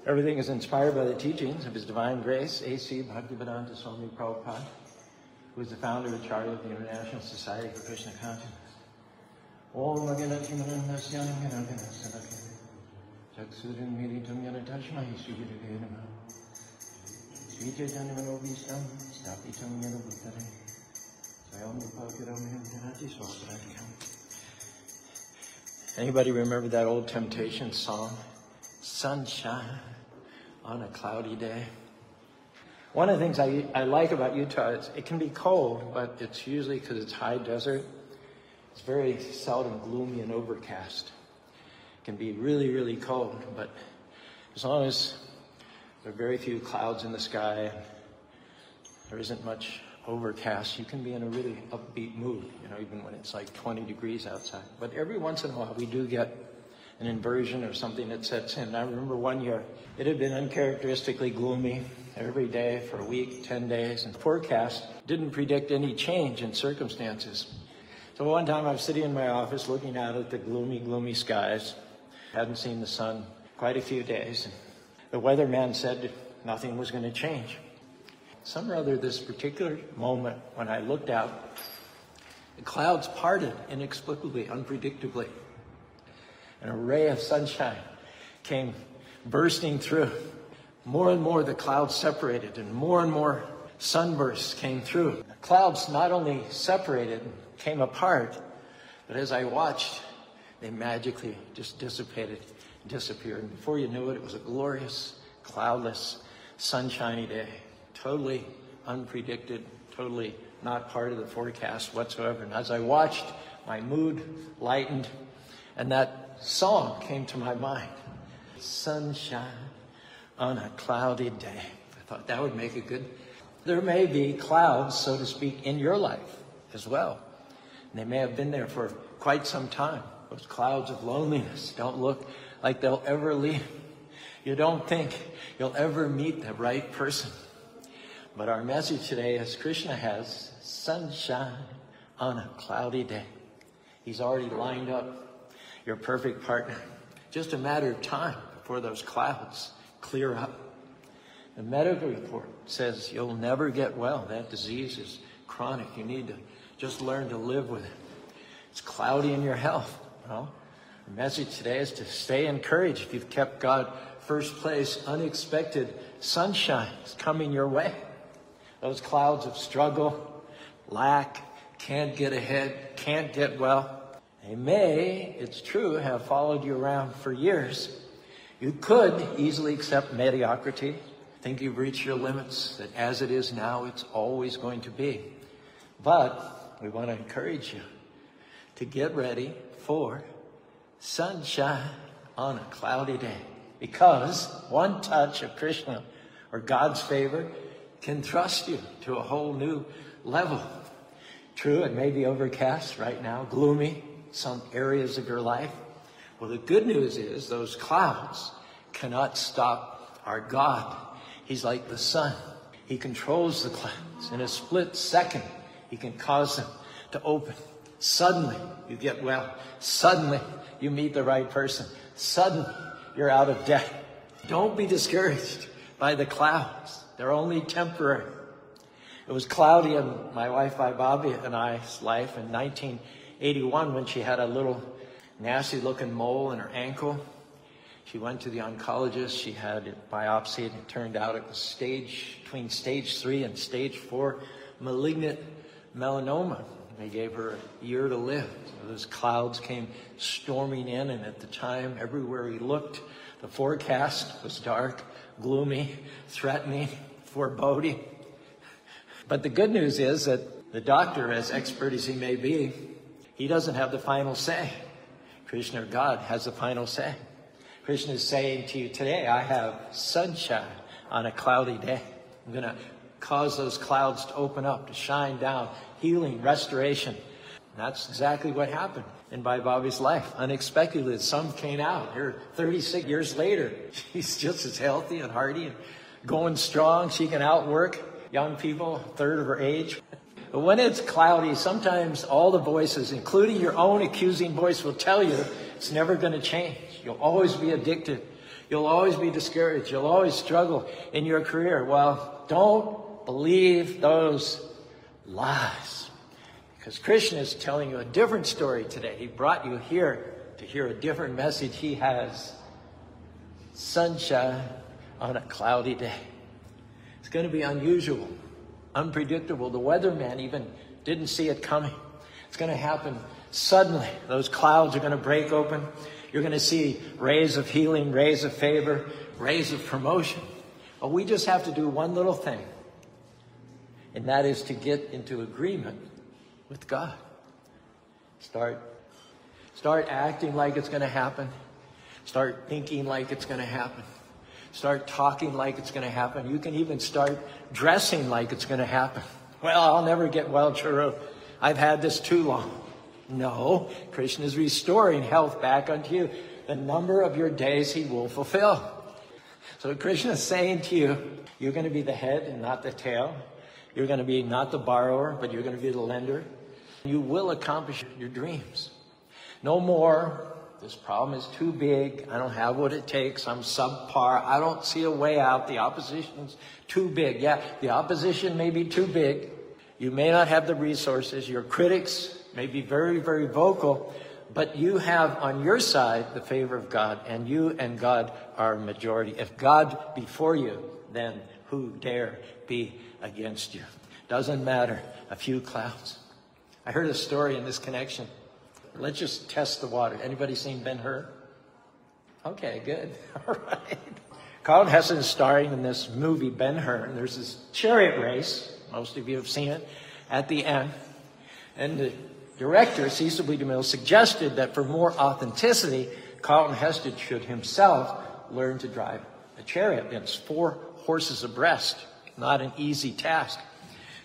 Everything is inspired by the teachings of His Divine Grace, A.C. Bhaktivedanta Swami Prabhupada, who is the founder and charter of the International Society for Krishna Consciousness. Om Aganati Manandasyanam Ganagana Chaksurin Militam Yanatashmai Sugirave Namaha Sri Chaitanya Manobhistam Stapitam Yanabhuttare Swayam Rupakiram Yanati Swasradhyam. Anybody remember that old Temptation song? Sunshine on a cloudy day. One of the things I like about Utah is it can be cold, but it's usually because it's high desert. It's very seldom gloomy and overcast. It can be really, really cold, but as long as there are very few clouds in the sky and there isn't much overcast, you can be in a really upbeat mood, even when it's like 20 degrees outside. But every once in a while we do get an inversion or something that sets in. I remember one year, it had been uncharacteristically gloomy every day for a week, 10 days, and the forecast didn't predict any change in circumstances. So one time I was sitting in my office looking out at the gloomy, gloomy skies. Hadn't seen the sun quite a few days. And the weatherman said nothing was going to change. Some or other, this particular moment when I looked out, the clouds parted inexplicably, unpredictably. And a ray of sunshine came bursting through. More and more the clouds separated and more sunbursts came through. The clouds not only separated and came apart, but as I watched, they magically just dissipated, disappeared. And before you knew it, it was a glorious, cloudless, sunshiny day. Totally unpredicted, totally not part of the forecast whatsoever. And as I watched, my mood lightened, and that song came to my mind. Sunshine on a cloudy day. I thought that would make a good... There may be clouds, so to speak, in your life as well. And they may have been there for quite some time. Those clouds of loneliness don't look like they'll ever leave. You don't think you'll ever meet the right person. But our message today, as Krishna has, sunshine on a cloudy day. He's already lined up your perfect partner. Just a matter of time before those clouds clear up. The medical report says you'll never get well. That disease is chronic. You need to just learn to live with it. It's cloudy in your health. Well, our message today is to stay encouraged. If you've kept God first place, unexpected sunshine is coming your way. Those clouds of struggle, lack, can't get ahead, can't get well. They may, it's true, have followed you around for years. You could easily accept mediocrity, think you've reached your limits, that as it is now, it's always going to be. But we want to encourage you to get ready for sunshine on a cloudy day. Because one touch of Krishna or God's favor can thrust you to a whole new level. True, it may be overcast right now, gloomy, some areas of your life. Well, the good news is those clouds cannot stop our God. He's like the sun. He controls the clouds. In a split second, He can cause them to open. Suddenly, you get well. Suddenly, you meet the right person. Suddenly, you're out of debt. Don't be discouraged by the clouds. They're only temporary. It was cloudy in my wife Bobby and I's life in 1981 when she had a little nasty-looking mole in her ankle. She went to the oncologist. She had it biopsied. It turned out it was between stage 3 and stage 4 malignant melanoma. They gave her a year to live. So those clouds came storming in, and at the time, everywhere we looked, the forecast was dark, gloomy, threatening, foreboding. But the good news is that the doctor, as expert as he may be, he doesn't have the final say. Krishna, or God, has the final say. Krishna is saying to you today, I have sunshine on a cloudy day. I'm going to cause those clouds to open up, to shine down, healing, restoration. And that's exactly what happened in Bobby's life. Unexpectedly, the sun came out. Here, 36 years later, she's just as healthy and hearty and going strong. She can outwork young people, a third of her age. But when it's cloudy, sometimes all the voices, including your own accusing voice, will tell you it's never going to change. You'll always be addicted. You'll always be discouraged. You'll always struggle in your career. Well, don't believe those lies. Because Krishna is telling you a different story today. He brought you here to hear a different message. He has sunshine on a cloudy day. It's going to be unusual, unpredictable. The weatherman even didn't see it coming. It's going to happen suddenly. Those clouds are going to break open. You're going to see rays of healing, rays of favor, rays of promotion. But we just have to do one little thing, and that is to get into agreement with God. Start acting like it's going to happen. Start thinking like it's going to happen. Start talking like it's going to happen. You can even start dressing like it's going to happen. Well, I'll never get well, Churu. I've had this too long. No, Krishna is restoring health back unto you. The number of your days he will fulfill. So Krishna is saying to you, you're going to be the head and not the tail. You're going to be not the borrower, but you're going to be the lender. You will accomplish your dreams. No more, this problem is too big. I don't have what it takes. I'm subpar. I don't see a way out. The opposition's too big. Yeah, the opposition may be too big. You may not have the resources. Your critics may be very, very vocal, but you have on your side the favor of God, and you and God are a majority. If God be for you, then who dare be against you? Doesn't matter. A few clouds. I heard a story in this connection. Let's just test the water. Anybody seen Ben-Hur? Okay, good. All right. Carlton Heston is starring in this movie, Ben-Hur, and there's this chariot race. Most of you have seen it at the end. And the director, Cecil B. DeMille, suggested that for more authenticity, Carlton Heston should himself learn to drive a chariot. It's 4 horses abreast. Not an easy task.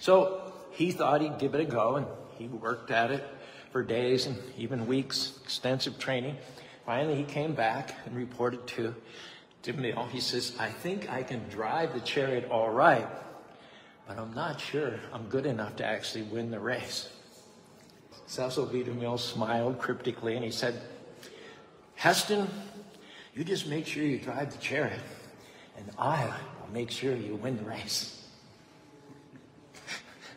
So he thought he'd give it a go, and he worked at it for days and even weeks, extensive training. Finally, he came back and reported to DeMille. He says, I think I can drive the chariot all right, but I'm not sure I'm good enough to actually win the race. Cecil B. DeMille smiled cryptically, and he said, Heston, you just make sure you drive the chariot, and I will make sure you win the race.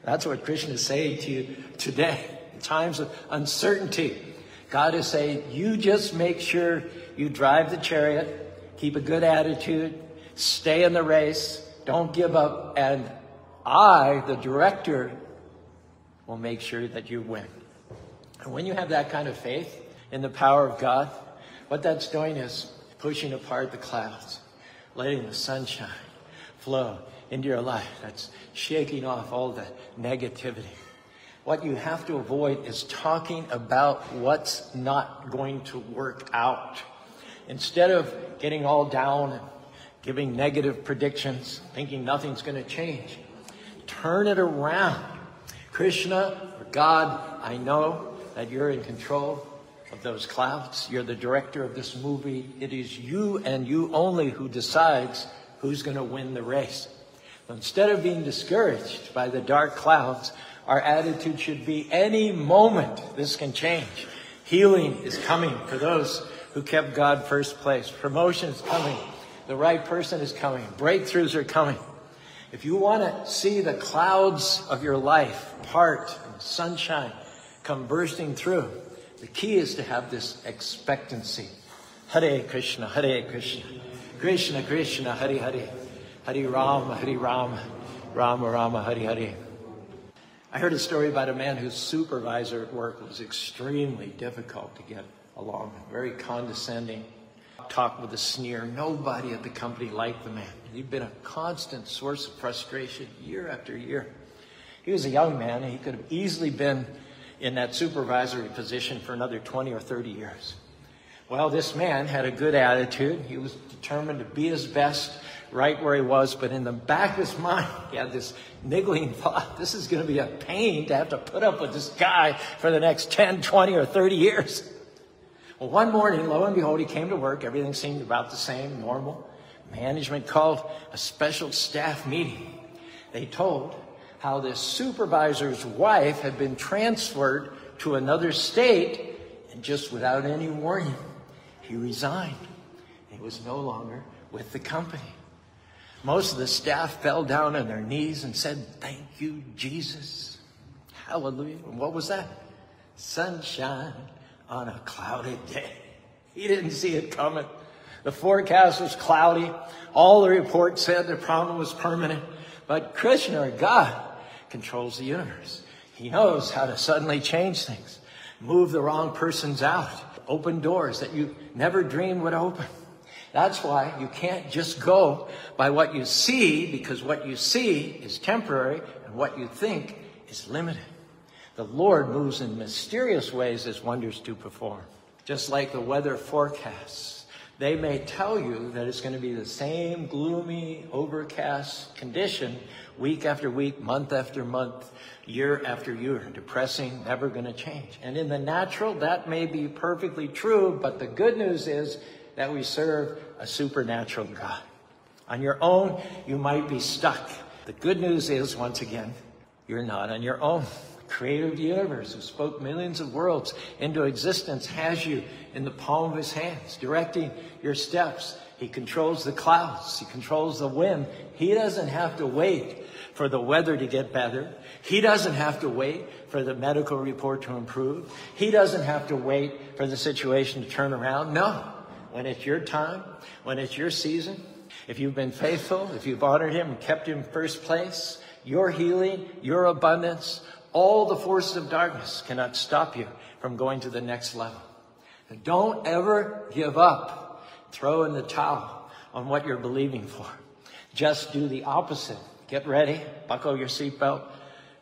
That's what Krishna is saying to you today. In times of uncertainty, God is saying, you just make sure you drive the chariot, keep a good attitude, stay in the race, don't give up, and I, the director, will make sure that you win. And when you have that kind of faith in the power of God, what that's doing is pushing apart the clouds, letting the sunshine flow into your life. That's shaking off all the negativity. What you have to avoid is talking about what's not going to work out. Instead of getting all down and giving negative predictions, thinking nothing's going to change, turn it around. Krishna, or God, I know that you're in control of those clouds. You're the director of this movie. It is you and you only who decides who's going to win the race. So instead of being discouraged by the dark clouds, our attitude should be any moment this can change. Healing is coming for those who kept God first place. Promotion is coming. The right person is coming. Breakthroughs are coming. If you want to see the clouds of your life part and sunshine come bursting through, the key is to have this expectancy. Hare Krishna, Hare Krishna, Krishna Krishna, Hare Hare, Hare Rama, Rama Rama, Hare Hare. I heard a story about a man whose supervisor at work was extremely difficult to get along, very condescending, talked with a sneer. Nobody at the company liked the man. He'd been a constant source of frustration year after year. He was a young man, and he could have easily been in that supervisory position for another 20 or 30 years. Well, this man had a good attitude. He was determined to be his best right where he was, but in the back of his mind, he had this niggling thought, this is going to be a pain to have to put up with this guy for the next 10, 20, or 30 years. Well, one morning, lo and behold, he came to work. Everything seemed about the same, normal. Management called a special staff meeting. They told how this supervisor's wife had been transferred to another state, and just without any warning, he resigned. And he was no longer with the company. Most of the staff fell down on their knees and said, "Thank you, Jesus." Hallelujah. And what was that? Sunshine on a cloudy day. He didn't see it coming. The forecast was cloudy. All the reports said the problem was permanent. But Krishna, or God, controls the universe. He knows how to suddenly change things, move the wrong persons out, open doors that you never dreamed would open. That's why you can't just go by what you see, because what you see is temporary and what you think is limited. The Lord moves in mysterious ways as wonders do perform. Just like the weather forecasts, they may tell you that it's going to be the same gloomy, overcast condition week after week, month after month, year after year. Depressing, never going to change. And in the natural, that may be perfectly true, but the good news is that we serve a supernatural God. On your own, you might be stuck. The good news is, once again, you're not on your own. The creator of the universe, who spoke millions of worlds into existence, has you in the palm of his hands, directing your steps. He controls the clouds. He controls the wind. He doesn't have to wait for the weather to get better. He doesn't have to wait for the medical report to improve. He doesn't have to wait for the situation to turn around. No. When it's your time, when it's your season, if you've been faithful, if you've honored him and kept him first place, your healing, your abundance, all the forces of darkness cannot stop you from going to the next level. And don't ever give up. Throw in the towel on what you're believing for. Just do the opposite. Get ready, buckle your seatbelt,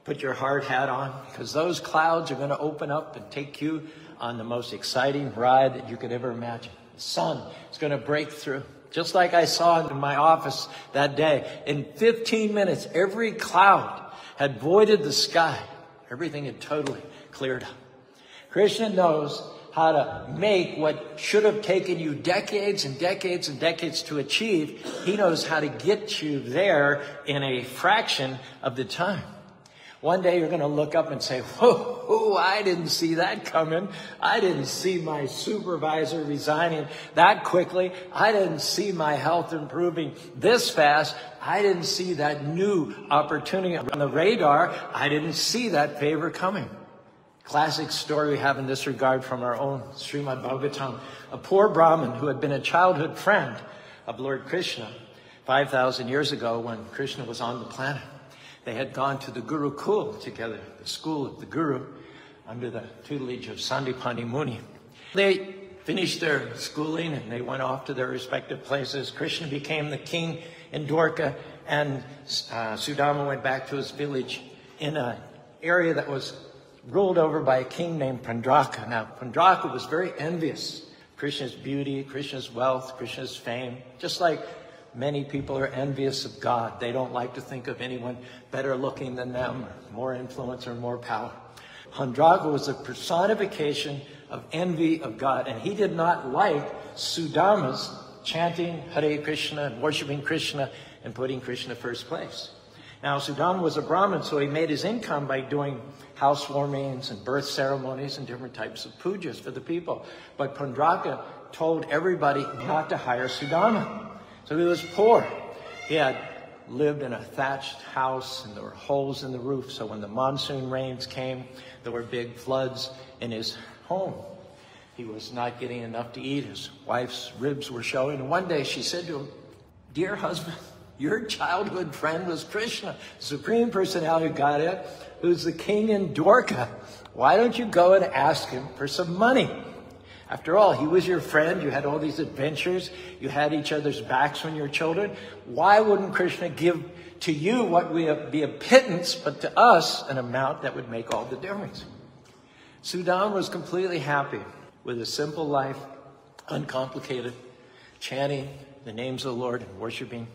put your hard hat on, because those clouds are going to open up and take you on the most exciting ride that you could ever imagine. The sun is going to break through. Just like I saw in my office that day. In 15 minutes, every cloud had voided the sky. Everything had totally cleared up. Krishna knows how to make what should have taken you decades and decades and decades to achieve. He knows how to get you there in a fraction of the time. One day you're going to look up and say, whoa, I didn't see that coming. I didn't see my supervisor resigning that quickly. I didn't see my health improving this fast. I didn't see that new opportunity on the radar. I didn't see that favor coming. Classic story we have in this regard from our own Srimad Bhagavatam. A poor Brahmin who had been a childhood friend of Lord Krishna 5,000 years ago when Krishna was on the planet. They had gone to the Gurukul together, the school of the Guru, under the tutelage of Sandipani Muni. They finished their schooling and they went off to their respective places. Krishna became the king in Dwarka, and Sudama went back to his village in an area that was ruled over by a king named Pandraka. Now, Pandraka was very envious of Krishna's beauty, Krishna's wealth, Krishna's fame, just like many people are envious of God. They don't like to think of anyone better looking than them, or more influence or more power. Pandraka was a personification of envy of God, and he did not like Sudama's chanting Hare Krishna and worshiping Krishna and putting Krishna first place. Now, Sudama was a Brahmin, so he made his income by doing housewarmings and birth ceremonies and different types of pujas for the people. But Pandraka told everybody not to hire Sudama. So he was poor. He had lived in a thatched house, and there were holes in the roof. So when the monsoon rains came, there were big floods in his home. He was not getting enough to eat. His wife's ribs were showing. And one day she said to him, "Dear husband, your childhood friend was Krishna, Supreme Personality of Godhead, who's the king in Dwarka. Why don't you go and ask him for some money? After all, he was your friend. You had all these adventures. You had each other's backs when you were children. Why wouldn't Krishna give to you what would be a pittance, but to us an amount that would make all the difference?" Sudama was completely happy with a simple life, uncomplicated, chanting the names of the Lord and worshiping.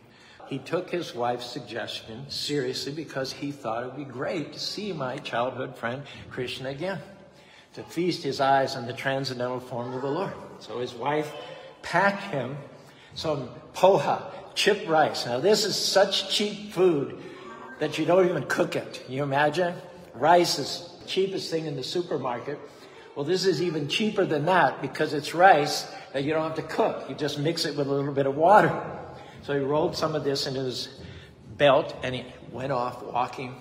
He took his wife's suggestion seriously because he thought it would be great to see my childhood friend Krishna again, to feast his eyes on the transcendental form of the Lord. So his wife packed him some poha, chipped rice. Now this is such cheap food that you don't even cook it. Can you imagine? Rice is the cheapest thing in the supermarket. Well, this is even cheaper than that because it's rice that you don't have to cook. You just mix it with a little bit of water. So he rolled some of this into his belt and he went off walking.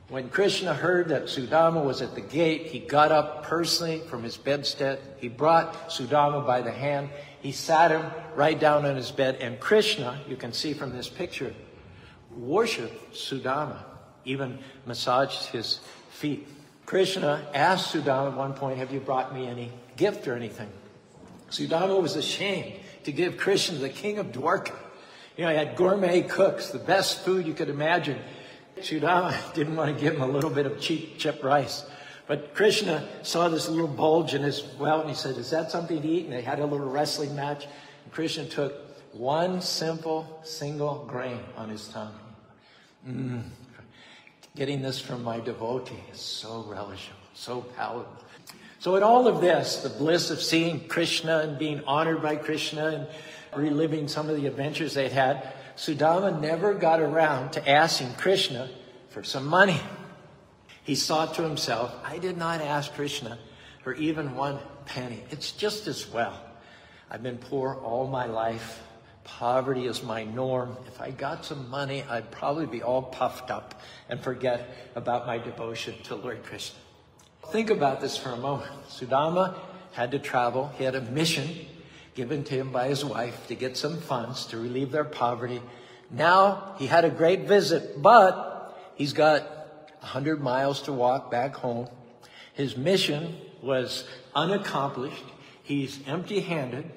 When Krishna heard that Sudama was at the gate, he got up personally from his bedstead. He brought Sudama by the hand. He sat him right down on his bed. And Krishna, you can see from this picture, worshipped Sudama, even massaged his feet. Krishna asked Sudama at one point, have you brought me any gift or anything? Sudama was ashamed to give Krishna, the king of Dwarka. You know, he had gourmet cooks, the best food you could imagine. Sudama didn't want to give him a little bit of cheap chip rice. But Krishna saw this little bulge in his belt and he said, is that something to eat? And they had a little wrestling match. And Krishna took one simple, single grain on his tongue. Getting this from my devotee is so relishable, so palatable. So in all of this, the bliss of seeing Krishna and being honored by Krishna and reliving some of the adventures they'd had, Sudama never got around to asking Krishna for some money. He thought to himself, I did not ask Krishna for even one penny. It's just as well. I've been poor all my life. Poverty is my norm. If I got some money, I'd probably be all puffed up and forget about my devotion to Lord Krishna. Think about this for a moment. Sudama had to travel. He had a mission given to him by his wife to get some funds to relieve their poverty. Now he had a great visit, but he's got 100 miles to walk back home. His mission was unaccomplished. He's empty-handed.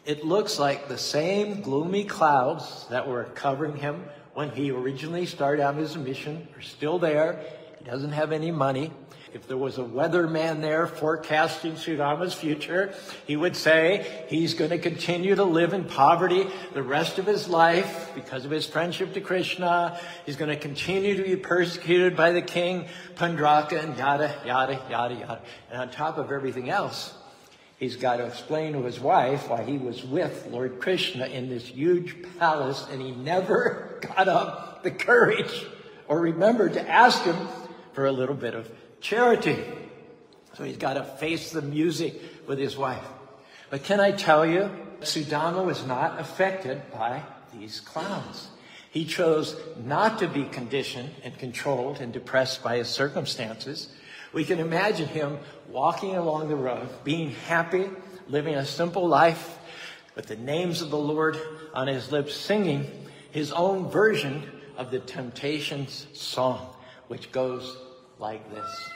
It looks like the same gloomy clouds that were covering him when he originally started out his mission are still there. He doesn't have any money. If there was a weatherman there forecasting Sudama's future, he would say he's going to continue to live in poverty the rest of his life because of his friendship to Krishna. He's going to continue to be persecuted by the king, Pandraka, and yada, yada, yada, yada. And on top of everything else, he's got to explain to his wife why he was with Lord Krishna in this huge palace and he never got up the courage or remembered to ask him for a little bit of charity. So he's got to face the music with his wife. But can I tell you, Sudama was not affected by these clowns. He chose not to be conditioned and controlled and depressed by his circumstances. We can imagine him walking along the road, being happy, living a simple life with the names of the Lord on his lips, singing his own version of the Temptations song, which goes like this.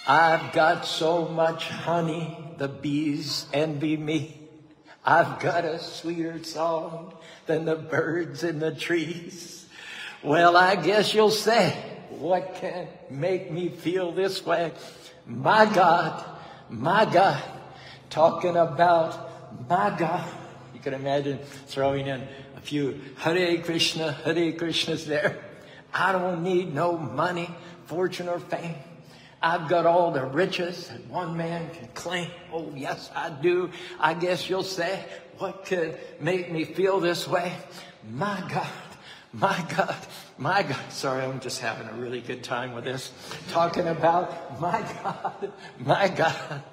I've got so much honey, the bees envy me. I've got a sweeter song than the birds in the trees. Well, I guess you'll say, what can make me feel this way? My God, talking about my God. You can imagine throwing in a few Hare Krishnas there. I don't need no money, fortune, or fame. I've got all the riches that one man can claim. Oh, yes, I do. I guess you'll say, what could make me feel this way? My God, my God, my God. Sorry, I'm just having a really good time with this. Talking about my God, my God.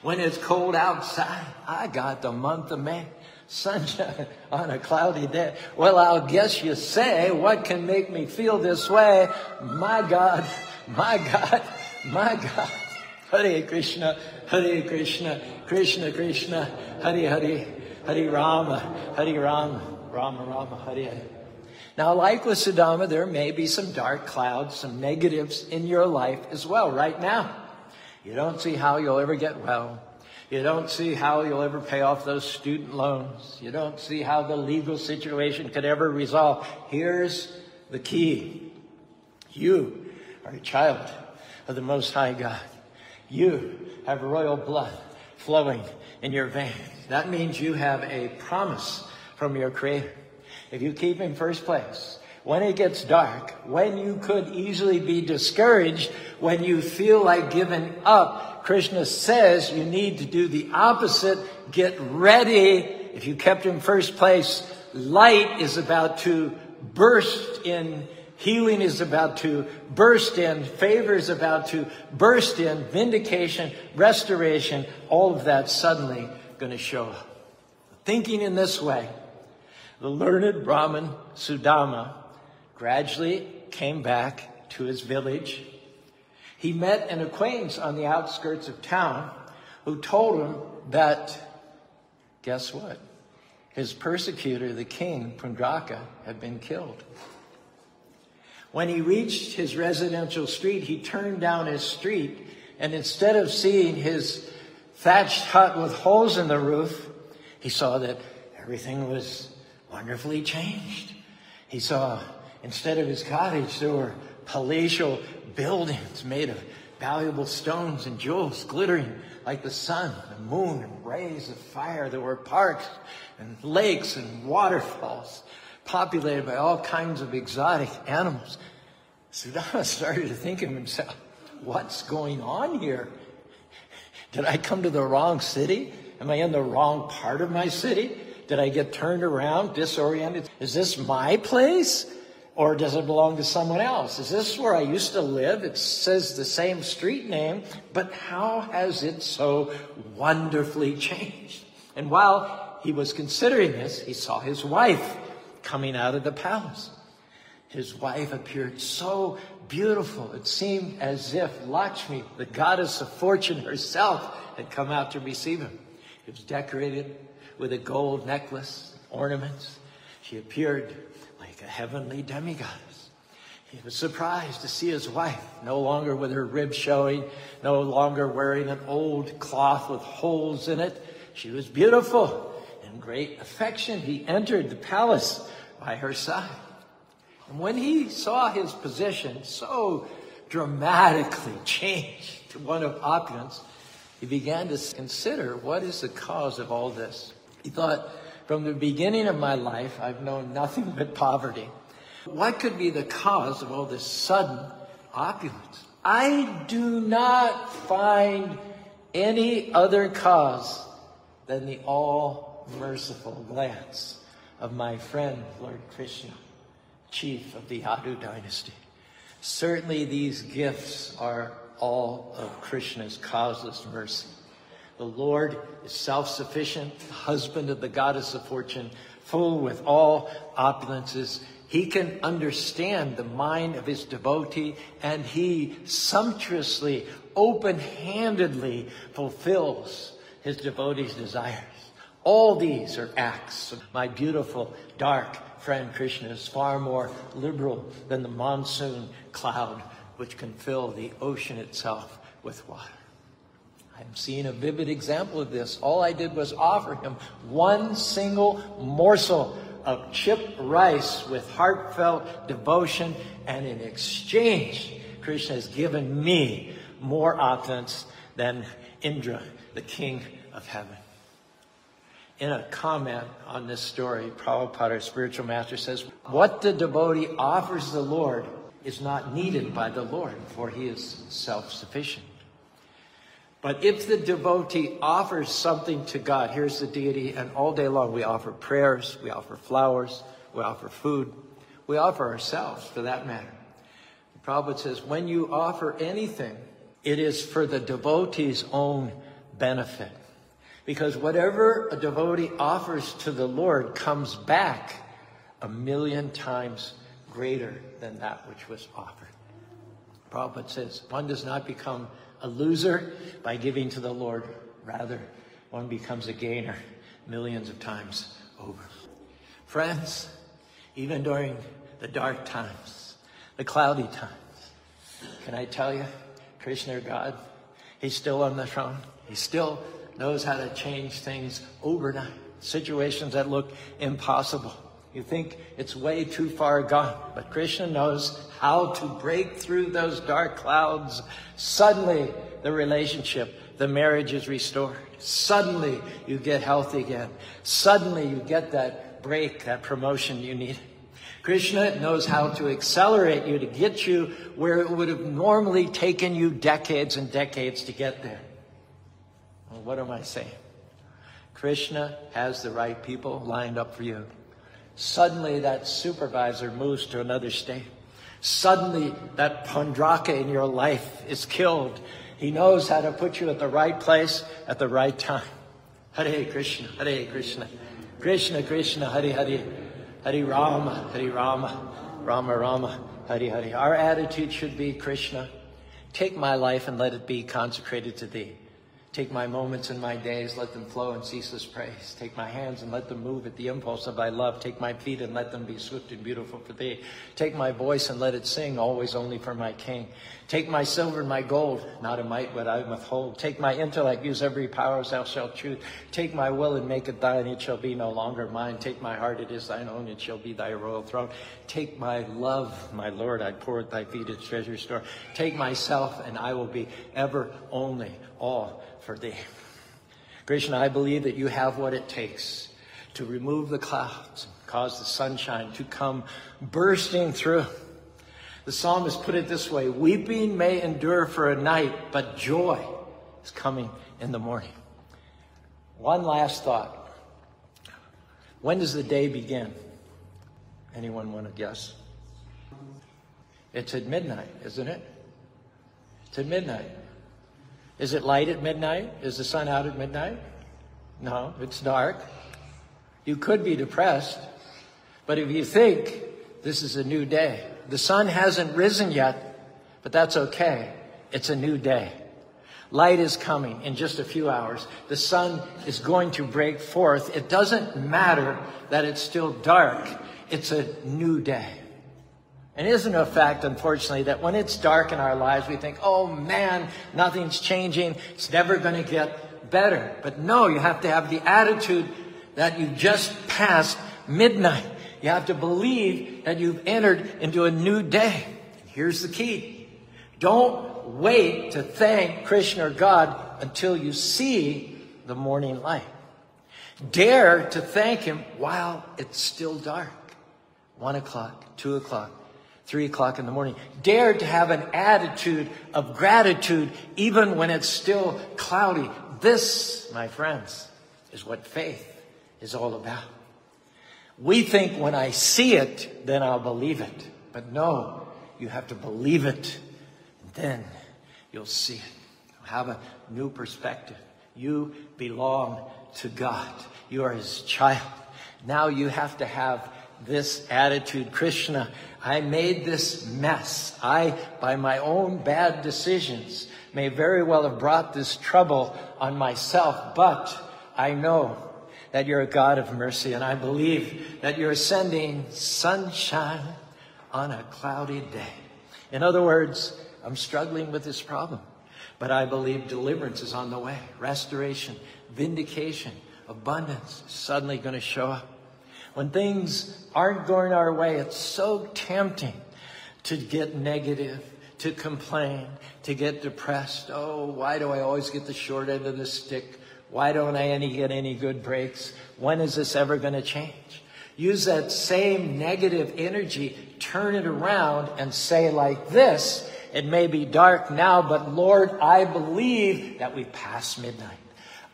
When it's cold outside, I got the month of May. Sunshine on a cloudy day. Well, I'll guess you say, what can make me feel this way? My God, my God, my God. Hare Krishna, Krishna Krishna, Hare Hare, Hare Rama, Rama Rama, Hare Hare. Now, like with Sudama, there may be some dark clouds, some negatives in your life as well right now. You don't see how you'll ever get well. You don't see how you'll ever pay off those student loans. You don't see how the legal situation could ever resolve. Here's the key. You are a child of the Most High God. You have royal blood flowing in your veins. That means you have a promise from your Creator. If you keep in first place, when it gets dark, when you could easily be discouraged, when you feel like giving up, Krishna says you need to do the opposite. Get ready. If you kept in first place, light is about to burst in Healing is about to burst in. Favor is about to burst in. Vindication, restoration, all of that suddenly going to show up. Thinking in this way, the learned Brahmin Sudama gradually came back to his village. He met an acquaintance on the outskirts of town who told him that, guess what? His persecutor, the king, Pundraka, had been killed. When he reached his residential street, he turned down his street, and instead of seeing his thatched hut with holes in the roof, he saw that everything was wonderfully changed. He saw, instead of his cottage, there were palatial buildings made of valuable stones and jewels glittering like the sun, the moon, and rays of fire. There were parks and lakes and waterfalls populated by all kinds of exotic animals. Sudama started to think of himself, what's going on here? Did I come to the wrong city? Am I in the wrong part of my city? Did I get turned around, disoriented? Is this my place? Or does it belong to someone else? Is this where I used to live? It says the same street name, but how has it so wonderfully changed? And while he was considering this, he saw his wife coming out of the palace. His wife appeared so beautiful. It seemed as if Lakshmi, the goddess of fortune herself, had come out to receive him. He was decorated with a gold necklace, ornaments. She appeared like a heavenly demigoddess. He was surprised to see his wife, no longer with her ribs showing, no longer wearing an old cloth with holes in it. She was beautiful. In great affection, he entered the palace by her side. And when he saw his position so dramatically changed to one of opulence, he began to consider, what is the cause of all this? He thought, from the beginning of my life, I've known nothing but poverty. What could be the cause of all this sudden opulence? I do not find any other cause than the all-merciful glance of my friend, Lord Krishna, chief of the Yadu dynasty. Certainly these gifts are all of Krishna's causeless mercy. The Lord is self-sufficient, the husband of the goddess of fortune, full with all opulences. He can understand the mind of his devotee, and he sumptuously, open-handedly fulfills his devotee's desires. All these are acts of my beautiful, dark friend Krishna is far more liberal than the monsoon cloud, which can fill the ocean itself with water. I'm seeing a vivid example of this. All I did was offer him one single morsel of chipped rice with heartfelt devotion, and in exchange, Krishna has given me more opulence than Indra, the king of heaven. In a comment on this story, Prabhupada, our spiritual master, says, what the devotee offers the Lord is not needed by the Lord, for he is self-sufficient. But if the devotee offers something to God, here's the deity, and all day long we offer prayers, we offer flowers, we offer food, we offer ourselves for that matter. Prabhupada says, when you offer anything, it is for the devotee's own benefit. Because whatever a devotee offers to the Lord comes back 1,000,000 times greater than that which was offered. Prabhupada says, one does not become a loser by giving to the Lord. Rather, one becomes a gainer millions of times over. Friends, even during the dark times, the cloudy times, can I tell you, Krishna, God, he's still on the throne. He still knows how to change things overnight. Situations that look impossible. You think it's way too far gone, but Krishna knows how to break through those dark clouds. Suddenly, the relationship, the marriage is restored. Suddenly, you get healthy again. Suddenly, you get that break, that promotion you need. Krishna knows how to accelerate you to get you where it would have normally taken you decades and decades to get there. Well, what am I saying? Krishna has the right people lined up for you. Suddenly that supervisor moves to another state. Suddenly, that Pandraka in your life is killed. He knows how to put you at the right place at the right time. Hare Krishna, Hare Krishna, Krishna Krishna, Hare Hare, Hare Rama, Rama Rama, Hare Hare. Our attitude should be, Krishna, take my life and let it be consecrated to thee. Take my moments and my days, let them flow in ceaseless praise. Take my hands and let them move at the impulse of thy love. Take my feet and let them be swift and beautiful for thee. Take my voice and let it sing, always only for my King. Take my silver and my gold, not a mite would I withhold. Take my intellect, use every power as thou shalt choose. Take my will and make it thine, it shall be no longer mine. Take my heart, it is thine own, it shall be thy royal throne. Take my love, my Lord, I pour at thy feet its treasure store. Take myself, and I will be ever only all for thee. Krishna, I believe that you have what it takes to remove the clouds and cause the sunshine to come bursting through. The psalmist put it this way: weeping may endure for a night, but joy is coming in the morning. One last thought. When does the day begin? Anyone want to guess? It's at midnight, isn't it? It's at midnight. Is it light at midnight? Is the sun out at midnight? No, it's dark. You could be depressed, but if you think this is a new day, the sun hasn't risen yet, but that's okay. It's a new day. Light is coming in just a few hours. The sun is going to break forth. It doesn't matter that it's still dark. It's a new day. And isn't it a fact, unfortunately, that when it's dark in our lives, we think, oh man, nothing's changing. It's never going to get better. But no, you have to have the attitude that you just passed midnight. You have to believe that you've entered into a new day. Here's the key. Don't wait to thank Krishna or God until you see the morning light. Dare to thank him while it's still dark. 1 o'clock, 2 o'clock. 3 o'clock in the morning. Dare to have an attitude of gratitude even when it's still cloudy. This, my friends, is what faith is all about. We think when I see it, then I'll believe it. But no, you have to believe it, and then you'll see it. You'll have a new perspective. You belong to God. You are his child. Now you have to have this attitude. Krishna, I made this mess. I, by my own bad decisions, may very well have brought this trouble on myself, but I know that you're a God of mercy, and I believe that you're sending sunshine on a cloudy day. In other words, I'm struggling with this problem, but I believe deliverance is on the way. Restoration, vindication, abundance is suddenly going to show up. When things aren't going our way, it's so tempting to get negative, to complain, to get depressed. Oh, why do I always get the short end of the stick? Why don't I get any good breaks? When is this ever going to change? Use that same negative energy, turn it around and say like this: it may be dark now, but Lord, I believe that we've passed midnight.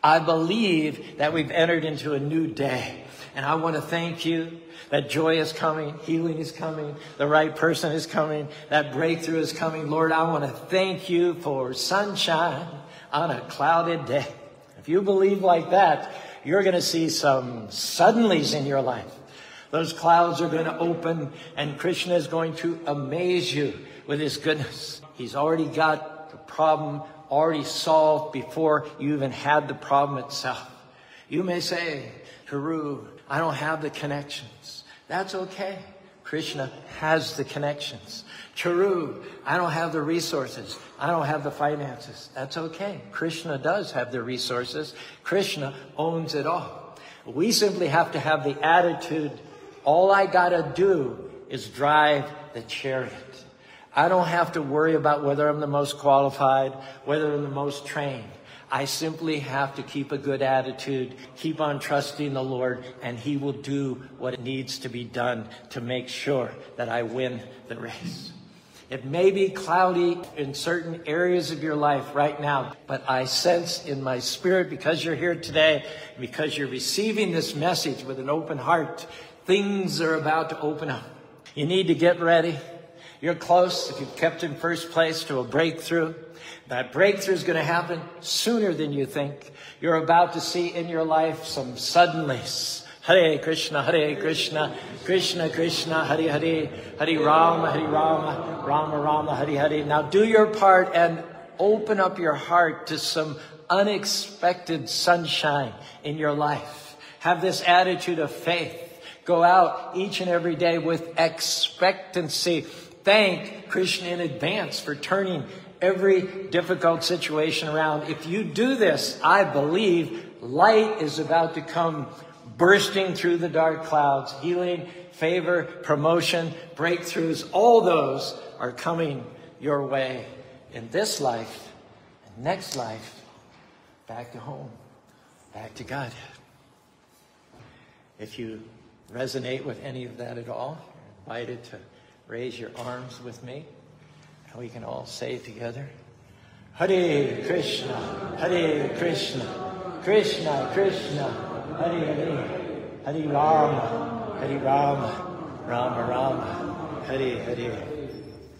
I believe that we've entered into a new day. And I want to thank you that joy is coming, healing is coming, the right person is coming, that breakthrough is coming. Lord, I want to thank you for sunshine on a clouded day. If you believe like that, you're going to see some suddenlies in your life. Those clouds are going to open, and Krishna is going to amaze you with his goodness. He's already got the problem already solved before you even had the problem itself. You may say, Guru, I don't have the connections. That's okay. Krishna has the connections. Charu, I don't have the resources. I don't have the finances. That's okay. Krishna does have the resources. Krishna owns it all. We simply have to have the attitude, all I gotta do is drive the chariot. I don't have to worry about whether I'm the most qualified, whether I'm the most trained. I simply have to keep a good attitude, keep on trusting the Lord, and he will do what needs to be done to make sure that I win the race. It may be cloudy in certain areas of your life right now, but I sense in my spirit, because you're here today, because you're receiving this message with an open heart, things are about to open up. You need to get ready. You're close, if you've kept in first place, to a breakthrough. That breakthrough is going to happen sooner than you think. You're about to see in your life some suddenlies. Hare Krishna, Krishna Krishna, Hare Hare, Hare Rama, Rama Rama, Hare Hare. Now do your part and open up your heart to some unexpected sunshine in your life. Have this attitude of faith. Go out each and every day with expectancy. Thank Krishna in advance for turning every difficult situation around. If you do this, I believe light is about to come bursting through the dark clouds. Healing, favor, promotion, breakthroughs, all those are coming your way in this life and next life. Back to home, back to God. If you resonate with any of that at all, you're invited to raise your arms with me. And we can all say together, Hare Krishna, Krishna Krishna, Hare Hare, Hare Rama, Rama Rama, Hare Hare.